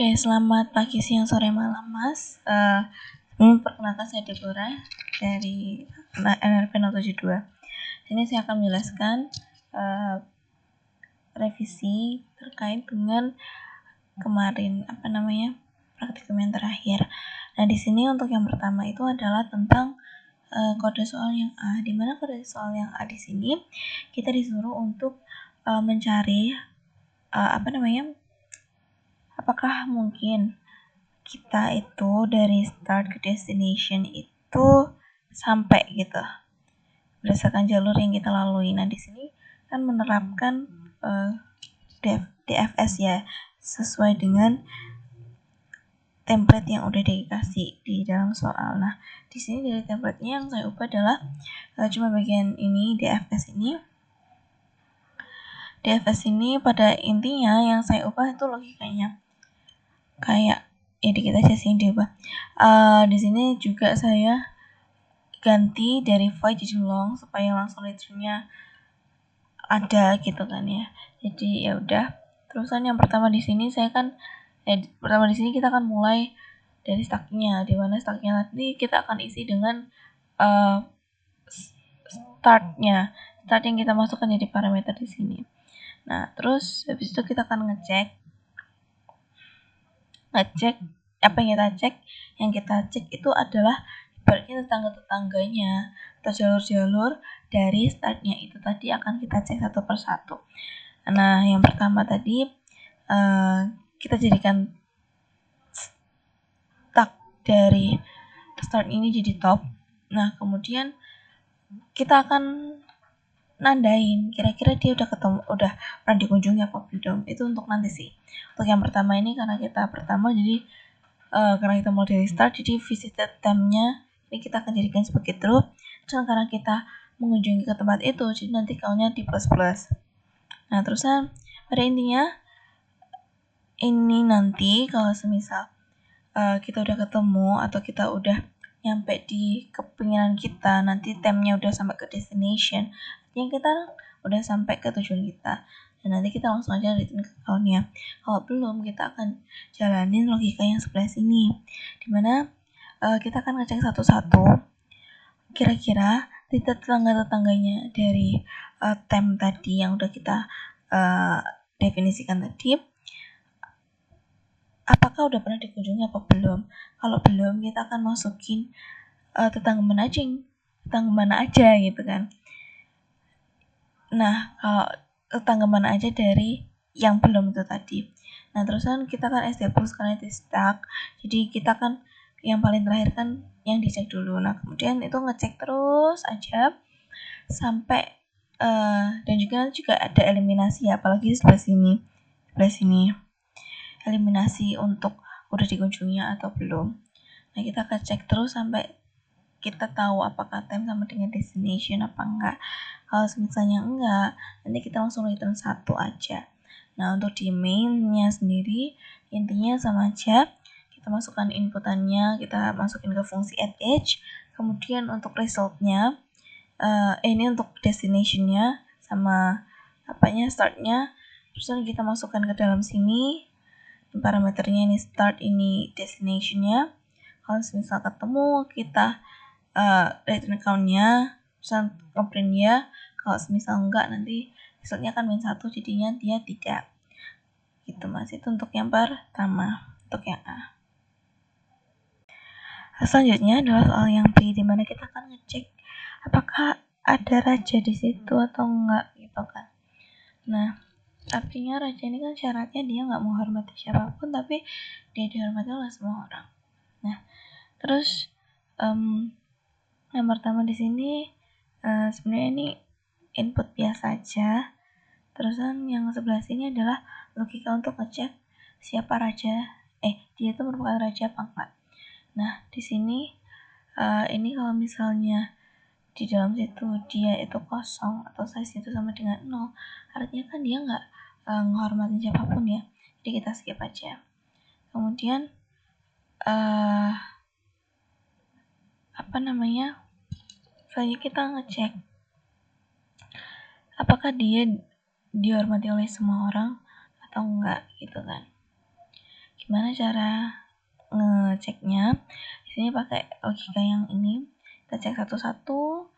Oke, selamat pagi, siang, sore, malam, Mas. Perkenalkan saya Deborah dari NRP 072. Ini saya akan menjelaskan revisi terkait dengan kemarin praktikum yang terakhir. Nah, di sini untuk yang pertama itu adalah tentang kode soal yang A. Di mana kode soal yang A di sini kita disuruh untuk mencari apakah mungkin kita itu dari start ke destination itu sampai gitu berdasarkan jalur yang kita lalui. Nah, di sini kan menerapkan DFS ya, sesuai dengan template yang udah dikasih di dalam soal. Nah, di sini dari template-nya yang saya ubah adalah cuma bagian ini DFS ini pada intinya yang saya ubah itu logikanya kayak dikit aja sih diubah. Di sini juga saya ganti dari void jadi long supaya langsung return-nya ada gitu kan ya. Jadi ya udah. Terusan yang pertama di sini kita akan mulai dari stacknya, di mana stacknya nanti kita akan isi dengan start yang kita masukkan jadi parameter di sini. Nah, terus habis itu kita akan ngecek apa yang kita cek itu adalah ibaratnya tetangga-tetangganya atau jalur-jalur dari startnya itu tadi akan kita cek satu persatu. Nah, yang pertama tadi kita jadikan tag dari start ini jadi top. Nah, kemudian kita akan nandain kira-kira dia udah pernah dikunjungi apa belum. Itu untuk nanti sih. Untuk yang pertama ini karena kita mau dari start, jadi visited time-nya ini kita akan jadikan sebagai true. Dan karena kita mengunjungi ke tempat itu, jadi nanti count-nya di plus. Nah, terusan pada intinya ini nanti kalau semisal kita udah ketemu atau kita udah nyampe di kepinginan kita, nanti time-nya udah sampai ke destination, artinya kita udah sampai ke tujuan kita. Dan nanti kita langsung aja return ke account-nya. Kalau belum, kita akan jalanin logika yang sebelah sini, dimana kita akan ngecek satu-satu kira-kira tetangga-tetangganya dari time tadi yang udah kita definisikan tadi, apakah udah pernah dikunjungi apa belum. Kalau belum, kita akan masukin tetangga mana aja gitu kan. Nah, kalau tetangga mana aja dari yang belum itu tadi. Nah, terusan kita kan establish karena itu stack. Jadi kita kan yang paling terakhir kan yang dicek dulu. Nah, kemudian itu ngecek terus aja sampai dan juga ada eliminasi ya, apalagi sebelah sini eliminasi untuk udah dikunjungi atau belum. Nah, kita akan cek terus sampai kita tahu apakah time sama dengan destination apa enggak. Kalau misalnya enggak, nanti kita langsung return satu aja. Nah, untuk di main-nya sendiri intinya sama aja. Kita masukkan inputannya, kita masukin ke fungsi add age. Kemudian untuk result-nya ini untuk destination-nya sama startnya. Terus kita masukkan ke dalam sini parameternya, ini start, ini destination-nya. Kalau misal ketemu, kita return account-nya, misal ngeprint ya. Kalau misal enggak, nanti resultnya kan -1, jadinya dia tidak. Gitu Mas, itu untuk yang pertama, untuk yang A. Selanjutnya adalah soal yang B, di mana kita akan ngecek apakah ada raja di situ atau enggak gitu kan. Nah, artinya raja ini kan syaratnya dia nggak menghormati siapapun, tapi dia dihormati oleh semua orang. Nah, terus yang pertama di sini sebenarnya ini input biasa aja. Terusan yang sebelah sini adalah logika untuk ngecek siapa raja, dia itu merupakan raja apa enggak. Nah, di sini ini kalau misalnya di dalam situ dia itu kosong atau size itu sama dengan 0, artinya kan dia nggak menghormati siapapun ya, jadi kita skip aja. Kemudian selanjutnya kita ngecek apakah dia dihormati oleh semua orang atau enggak gitu kan. Gimana cara ngeceknya? Di sini pakai logika yang ini, kita cek satu-satu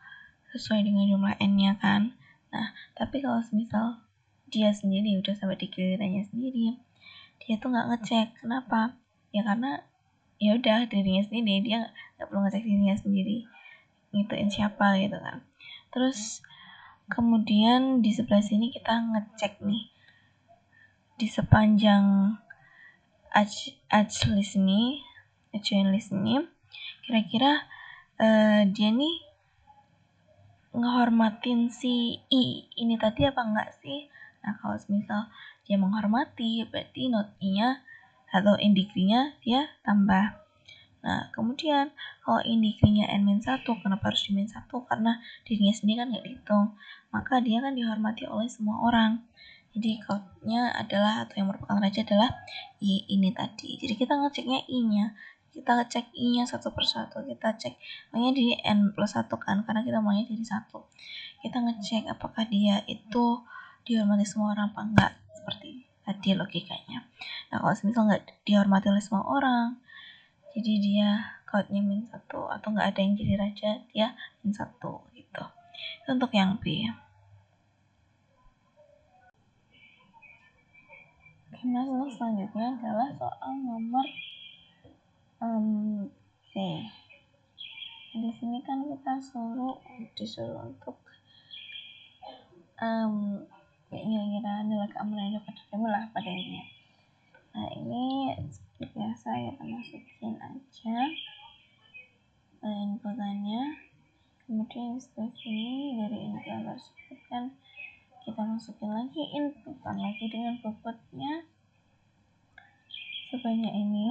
sesuai dengan jumlah n-nya kan. Nah, tapi kalau misal dia sendiri udah sampai di gilirannya sendiri, dia tuh nggak ngecek. Kenapa? Ya karena ya udah dirinya sendiri, dia nggak perlu ngecek dirinya sendiri, ngituin siapa gitu kan. Terus kemudian di sebelah sini kita ngecek nih di sepanjang list ini, kira-kira dia nih ngehormatin si I ini tadi apa enggak sih? Nah, kalau misal dia menghormati, berarti not I-nya atau in degree-nya dia tambah. Nah, kemudian kalau in degree-nya n-1, kenapa harus di -1? Karena dirinya sendiri kan nggak dihitung. Maka dia kan dihormati oleh semua orang. Jadi code-nya adalah, atau yang merupakan raja adalah I ini tadi. Jadi kita ngeceknya I-nya. Kita ngecek I-nya satu persatu. Kita cek makanya di n+1 kan, karena kita maunya jadi 1. Kita ngecek apakah dia itu dihormati semua orang apa enggak, seperti tadi logikanya. Nah, kalau misal nggak dihormati oleh semua orang, jadi dia code-nya -1 atau nggak ada yang jadi raja, dia -1 gitu. Itu untuk yang B. Oke, untuk selanjutnya adalah soal nomor C. Di sini kan kita disuruh untuk kira-kira nilai keamanan dapat diterima lah pada intinya. Nah, ini seperti biasa kita masukin aja inputannya. Kemudian setelah ini dari input tersebut kan kita masukin lagi inputan lagi dengan bobotnya sebanyak ini,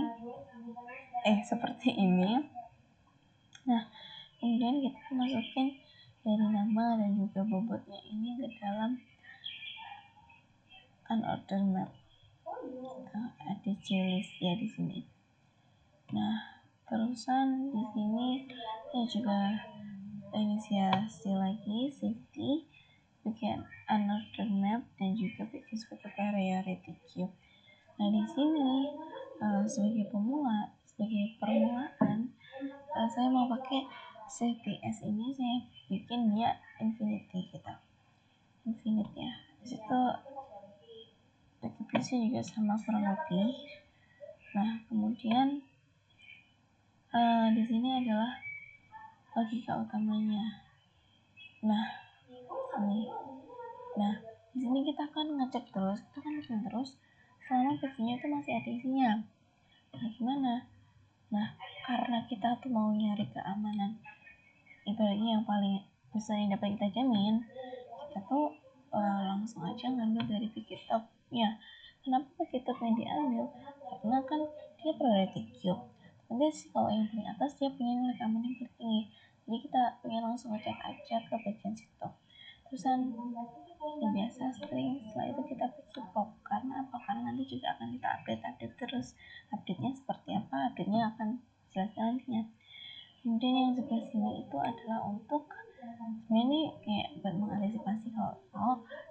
seperti ini. Nah, kemudian kita masukin dari nama dan juga bobotnya ini ke dalam unordered map ADC list ya di sini. Nah, terusan di sini saya juga inisiasi lagi safety, bikin unordered map dan juga bikin suatu priority queue. Nah, di sini sebagai permulaan saya mau pakai safety S ini, saya bikin dia infinite ya. Disitu execution juga sama kurang lebih. Nah, kemudian di sini adalah logika utamanya. Nah, di sini kita akan ngecek terus, selama PV-nya itu masih ada isinya. Nah, gimana? Nah, karena kita tuh mau nyari keamanan, ibaratnya yang paling besar yang dapat kita jamin, kita tuh langsung aja ngambil dari Pikitop ya. Kenapa Pikitop yang diambil? Karena kan dia priority queue. Nanti kalau yang paling atas dia punya nilai keamanan yang paling tinggi. Jadi kita pengen langsung ngecek aja ke bagian situ. Terusan yang biasa setelah itu kita Pikitop. Karena apa? Karena nanti juga akan kita update terus. Update-nya seperti apa? Update-nya akan jelaskan nantinya. Kemudian yang sebelah sini itu adalah untuk ini kayak buat mengantisipasi kalau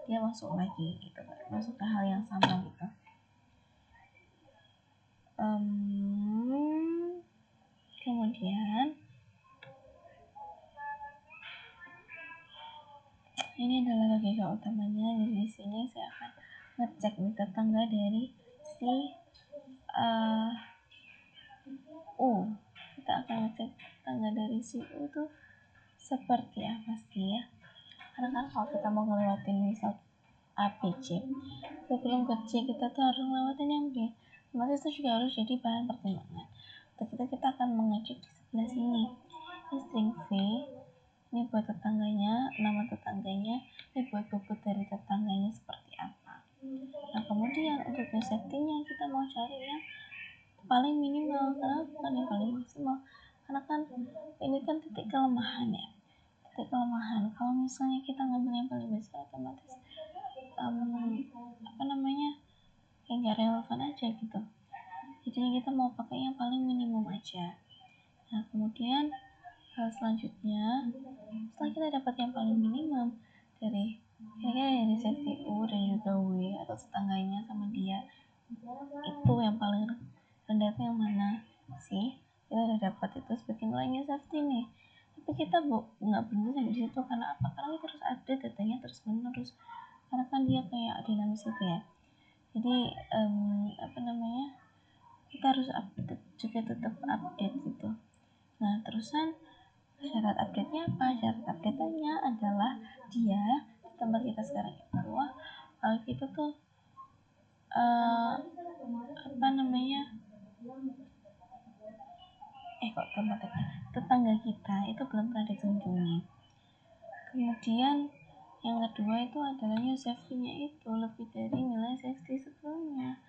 dia masuk lagi gitu, masuk ke hal yang sama gitu. Kemudian ini adalah logika utamanya. Jadi di sini saya akan ngecek nih tetangga dari si U. Kita akan ngecek tetangga dari si U tuh seperti apa sih ya. Karena kan kalau kita mau ngelewatin misal A, B, C, sebelum ke C kita tuh harus ngelewatin yang B. Maka itu juga harus jadi bahan pertimbangan. Untuk kita akan mengecek di sebelah sini. Ini string V, ini buat tetangganya, nama tetangganya, ini buat bobot dari tetangganya seperti apa. Nah, kemudian untuk safety-nya kita mau cari yang paling minimal, kenapa bukan yang paling maksimal? Karena kan ini kan titik kelemahan ya. Kalau misalnya kita ngambil yang paling besar, otomatis kayak nggak relevan aja gitu. Jadi kita mau pakai yang paling minimum aja. Nah, kemudian selanjutnya setelah kita dapat yang paling minimum dari safety U dan juga W atau tetangganya sama dia, itu yang paling data yang mana sih, kita udah dapat itu sebagai nilainya safety nih, tapi kita nggak berhenti sampai di situ. Karena apa? Karena kita terus update datanya terus menerus, karena kan dia kayak dinamis itu ya. Jadi kita harus update juga, tetap update gitu. Nah terusan syarat update-nya apa? Syarat update-nya adalah dia di tempat kita sekarang itu kita tuh tetangga kita itu belum pernah dikunjungi. Kemudian yang kedua itu adalah new safety-nya itu lebih dari nilai safety sebelumnya.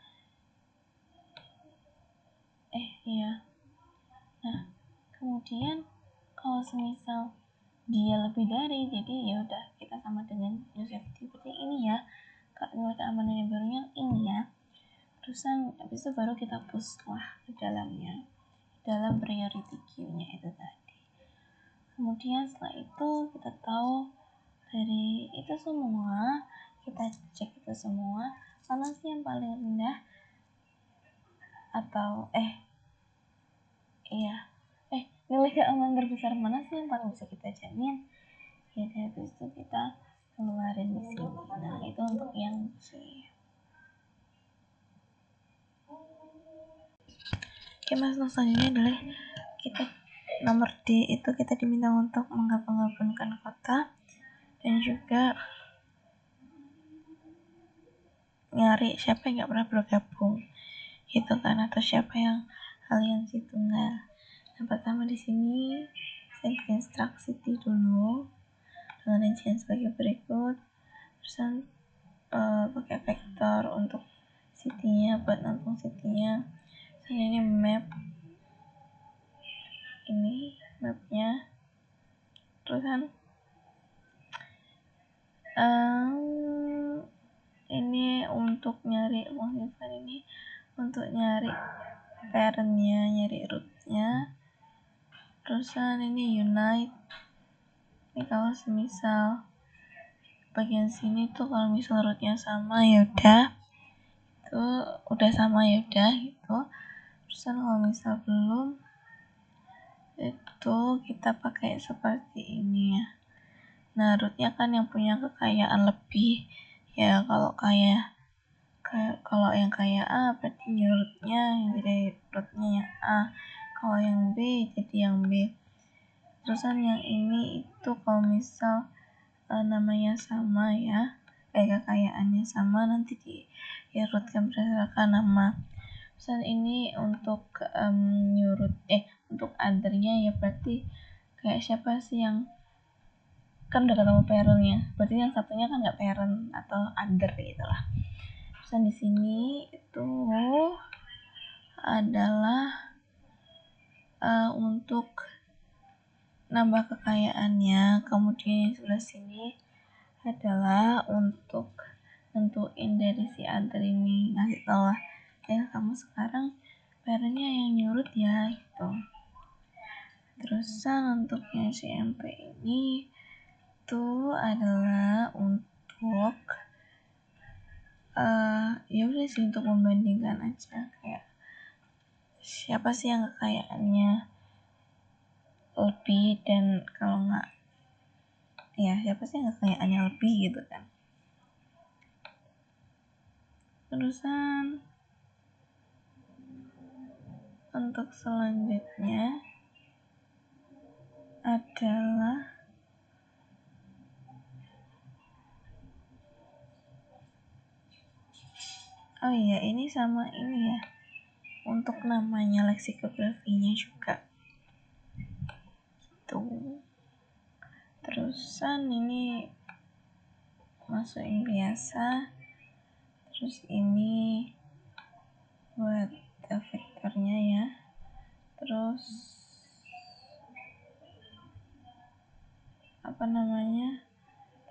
Nah, kemudian kalau semisal dia lebih dari, jadi ya udah kita sama dengan new safety seperti ini ya, nilai keamanan yang barunya ini ya. Terusan habis itu baru kita push lah ke dalamnya, dalam priority queue-nya itu tadi. Kemudian setelah itu kita tahu dari itu semua, kita cek itu semua, mana sih yang paling rendah atau nilai keamanan terbesar mana sih yang paling bisa kita jamin. Ya habis itu kita keluarin di sini. Nah itu untuk yang C. Oke mas, selanjutnya adalah kita nomor D itu kita diminta untuk menggabungkan kota dan juga nyari siapa yang nggak pernah bergabung gitu kan, atau siapa yang aliansi tunggal. Yang pertama di sini saya bikin struct city dulu dengan rincian sebagai berikut. Terusan pakai vektor untuk city-nya buat nampung city-nya. Dan ini mapnya. Terusan ini untuk nyari ini untuk nyari parentnya, nyari rootnya. Terusan ini unite. Ini kalau semisal bagian sini tuh kalau misal rootnya sama ya udah, itu udah sama ya udah gitu. Terusan kalau misal belum, itu kita pakai seperti ini ya. Nah rootnya kan yang punya kekayaan lebih ya, kalau yang kayak A berarti new rootnya yang jadi rootnya yang A, kalau yang B jadi yang B. Terusan yang ini itu kalau misal namanya sama ya, kekayaannya sama, nanti di rootkan berdasarkan nama. Terusan ini untuk new root untuk othernya ya, berarti kayak siapa sih yang kan udah ketemu parentnya, berarti yang satunya kan nggak parent atau other gitu lah. Terusan di sini itu adalah untuk nambah kekayaannya. Kemudian sebelah sini adalah untuk nentuin dari si other ini, ngasih tau lah kamu sekarang parentnya yang nyurut ya gitu. Terusan untuk yang CMP ini itu adalah untuk ya udah sih, untuk membandingkan aja kayak siapa sih yang kekayaannya lebih, dan kalau nggak ya siapa sih yang kekayaannya lebih gitu kan. Terusan untuk selanjutnya adalah ini sama ini ya, untuk namanya leksikografinya juga tuh. Terusan ini masukin biasa, terus ini buat vektornya ya. Terus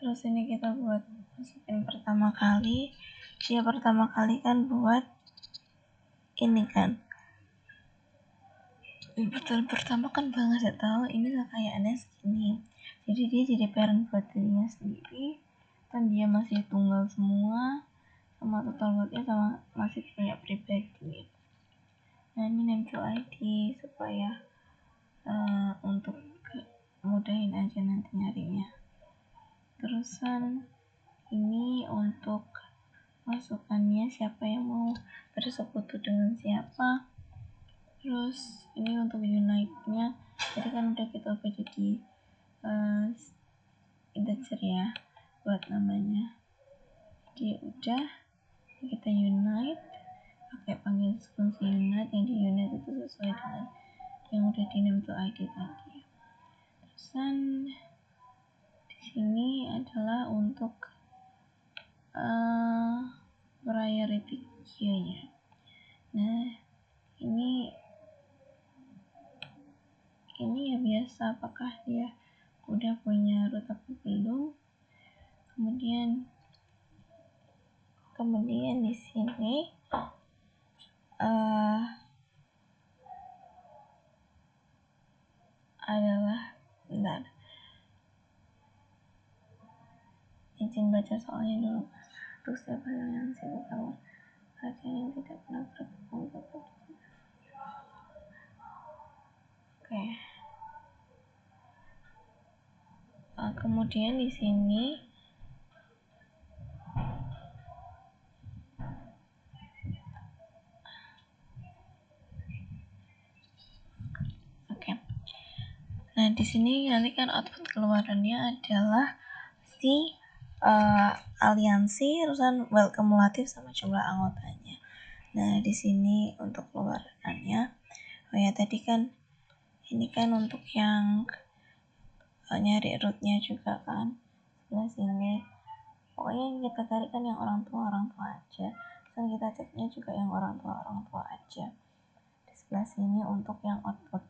terus ini kita buat masukin pertama kali. Dia pertama kali kan buat ini kan, betul pertama kan Bang ngasih tahu ini kekayaannya segini, jadi dia jadi parent buat dirinya sendiri, dan dia masih tunggal semua sama total buatnya sama masih punya pribadi. Nah ini ID supaya untuk mudahin aja nanti nyarinya. Terusan ini untuk masukannya siapa yang mau bersekutu dengan siapa. Terus ini untuk unite-nya, jadi kan udah kita ubah jadi integer ya buat namanya. Jadi udah kita unite pakai panggil fungsi unite, yang di unite itu sesuai dengan yang udah di name to id tadi. Terusan di sini adalah untuk priority queue-nya. Nah, ini ya biasa, apakah dia udah punya root atau belum. Kemudian di sini adalah izin baca soalnya dulu. Untuk siapa yang sibuk kamu perhatian yang tidak pernah bertemu. Oke. Kemudian di sini nah di sini nanti kan output keluarannya adalah si aliansi, terusan kumulatif sama jumlah anggotanya. Nah di sini untuk keluarannya, tadi kan ini kan untuk yang nyari rootnya juga kan sebelah sini. Pokoknya yang kita cari kan yang orang tua aja, dan kita ceknya juga yang orang tua aja di sebelah sini untuk yang output.